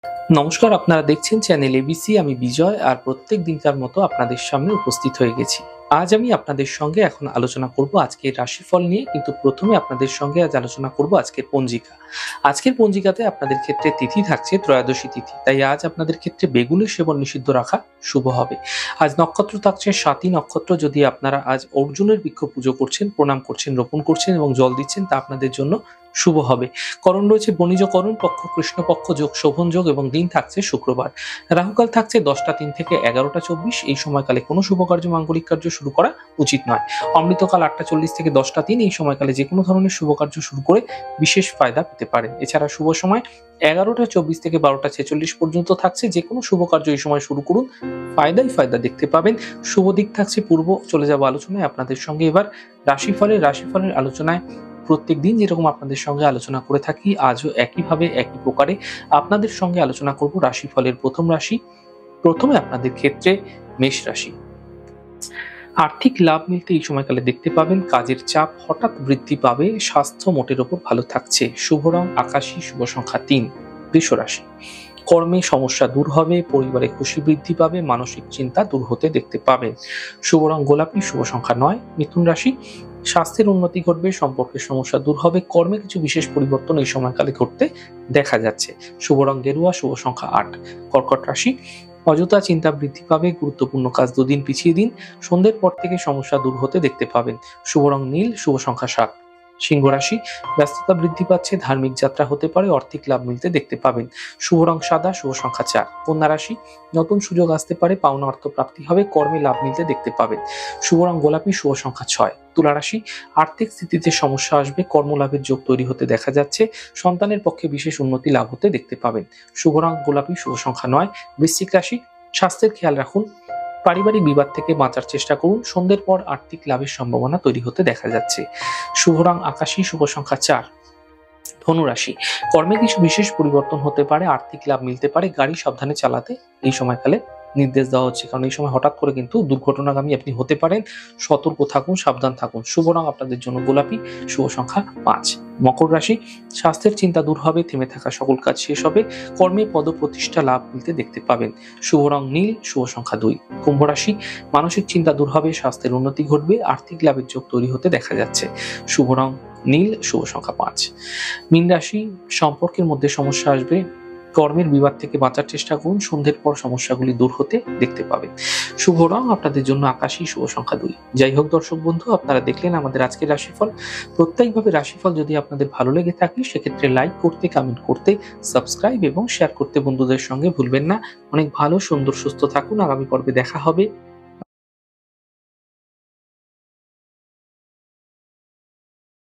নমস্কার, আপনারা দেখছেন চ্যানেল এবিসি। আমি বিজয়, আর প্রত্যেক দিনকার মতো আপনাদের সামনে উপস্থিত হয়ে গেছি। আজ আমি আপনাদের সঙ্গে এখন আলোচনা করব আজকের রাশিফল নিয়ে, কিন্তু প্রথমে আপনাদের সঙ্গে আজ আলোচনা করব আজকের পঞ্জিকা। আজকের পঞ্জিকাতে আপনাদের ক্ষেত্রে তিথি থাকছে ত্রয়োদশী তিথি, তাই আজ আপনাদের ক্ষেত্রে বেগুনের সেবন নিষিদ্ধ রাখা শুভ হবে। আজ নক্ষত্র থাকছে স্বাতী নক্ষত্র। যদি আপনারা আজ অর্জুনের বৃক্ষ পুজো করছেন, প্রণাম করছেন, রোপণ করছেন এবং জল দিচ্ছেন, তা আপনাদের জন্য শুভ হবে। করণ রয়েছে বণিজ করণ, পক্ষ কৃষ্ণপক্ষ যোগ, শোভন যোগ এবং দিন থাকছে শুক্রবার। রাহুকাল থাকছে 10টা 3 থেকে 11টা 24। এই সময়কালে কোনো শুভ কার্য, মাঙ্গলিক কার্য শুরু করা উচিত নয়। অমৃতকাল 8টা 40 থেকে 10টা 3। এই সময়কালে যে কোনো ধরনের শুভ কার্য শুরু করে বিশেষ ফায়দা পেতে পারেন। এছাড়া শুভ সময় 11টা 24 থেকে 12টা 46 পর্যন্ত থাকছে। যে কোনো শুভ কার্য এই সময় শুরু করুন, ফায়দা দেখতে পাবেন। শুভ দিক থাকছে পূর্ব। চলে যাব আলোচনায় আপনাদের সঙ্গে এবার রাশিফলের আলোচনায়। প্রত্যেক দিন যেরকম আপনাদের সঙ্গে আলোচনা করে থাকি, আজও একইভাবে একই প্রকারে আপনাদের সঙ্গে আলোচনা করব রাশিফলের প্রথম রাশি। প্রথমে আপনাদের ক্ষেত্রে মেষ রাশি। আর্থিক লাভ মিলতে এই সময়কালে দেখতে পাবেন। কাজের চাপ হঠাৎ বৃদ্ধি পাবে। স্বাস্থ্য মোটের ওপর ভালো থাকছে। শুভ রং আকাশী, শুভ সংখ্যা 3। বৃষ রাশি। কর্মে সমস্যা দূর হবে। পরিবারে খুশি বৃদ্ধি পাবে। মানসিক চিন্তা দূর হতে দেখতে পাবেন। শুভ রং গোলাপি, শুভ সংখ্যা 9। মিথুন রাশি। স্বাস্থ্যের উন্নতি ঘটবে। সম্পর্কের সমস্যা দূর হবে। কর্মে কিছু বিশেষ পরিবর্তন এই সময়কালে ঘটতে দেখা যাচ্ছে। শুভ রং গেরুয়া, শুভ সংখ্যা 8। কর্কট রাশি। অযথা চিন্তা বৃদ্ধি পাবে। গুরুত্বপূর্ণ কাজ দুদিন পিছিয়ে দিন। সন্ধ্যের পর থেকে সমস্যা দূর হতে দেখতে পাবেন। শুভ রং নীল, শুভ সংখ্যা 7। সিংহ রাশি। ব্যস্ততা বৃদ্ধি পাচ্ছে। ধার্মিক যাত্রা হতে পারে। আর্থিক লাভ মিলতে দেখতে পাবেন। শুভ রং সাদা, শুভ সংখ্যা 4। কন্যা রাশি। নতুন সুযোগ আসতে পারে। পাওনা অর্থ প্রাপ্তি হবে। কর্মে লাভ মিলতে দেখতে পাবেন। শুভ রং গোলাপি, শুভ সংখ্যা 6। তুলা রাশি। আর্থিক স্থিতিতে সমস্যা আসবে। কর্মলাভের যোগ তৈরি হতে দেখা যাচ্ছে। সন্তানের পক্ষে বিশেষ উন্নতি লাভ হতে দেখতে পাবেন। শুভ রং গোলাপি, শুভ সংখ্যা 9। বৃশ্চিক রাশি। স্বাস্থ্যের খেয়াল রাখুন। পারিবারিক বিবাদ থেকে বাঁচার চেষ্টা করুন। সন্ধ্যের পর আর্থিক লাভের সম্ভাবনা তৈরি হতে দেখা যাচ্ছে। শুভ রং আকাশী, শুভ সংখ্যা 4। ধনু রাশি। কর্মে কিছু বিশেষ পরিবর্তন হতে পারে। আর্থিক লাভ মিলতে পারে। গাড়ি সাবধানে চালাতে এই সময়কালে নির্দেশ দেওয়া হচ্ছে, কারণ এই সময় হঠাৎ করে কিন্তু দুর্ঘটনাগামী আপনি হতে পারেন। সতর্ক থাকুন, সাবধান থাকুন। শুভ রং আপনাদের জন্য গোলাপি, শুভ সংখ্যা 5। মকর রাশি। স্বাস্থ্যের চিন্তা দূর হবে। থেমে থাকা সকল কাজ শেষ হবে। কর্মে পদপ্রতিষ্ঠা লাভ মিলতে দেখতে পাবেন। শুভ রং নীল, শুভ সংখ্যা 2। কুম্ভ রাশি। মানসিক চিন্তা দূর হবে। স্বাস্থ্যের উন্নতি ঘটবে। আর্থিক লাভের যোগ তৈরি হতে দেখা যাচ্ছে। শুভ রং নীল, শুভ সংখ্যা 5। মীন রাশি। সম্পর্কের মধ্যে সমস্যা আসবে। কর্মের বিবাদ থেকে বাঁচার চেষ্টা করুন। সন্ধ্যের পর সমস্যাগুলি দূর হতে দেখতে পাবেন। শুভ রং আপনাদের জন্য আকাশী, শুভ সংখ্যা 2। যাই হোক দর্শক বন্ধু, আপনারা দেখলেন আমাদের আজকের রাশিফল। প্রত্যেকভাবে রাশিফল যদি আপনাদের ভালো লেগে থাকে, সেক্ষেত্রে লাইক করতে, কমেন্ট করতে, সাবস্ক্রাইব এবং শেয়ার করতে বন্ধুদের সঙ্গে ভুলবেন না। অনেক ভালো, সুন্দর, সুস্থ থাকুন। আগামী পর্বে দেখা হবে।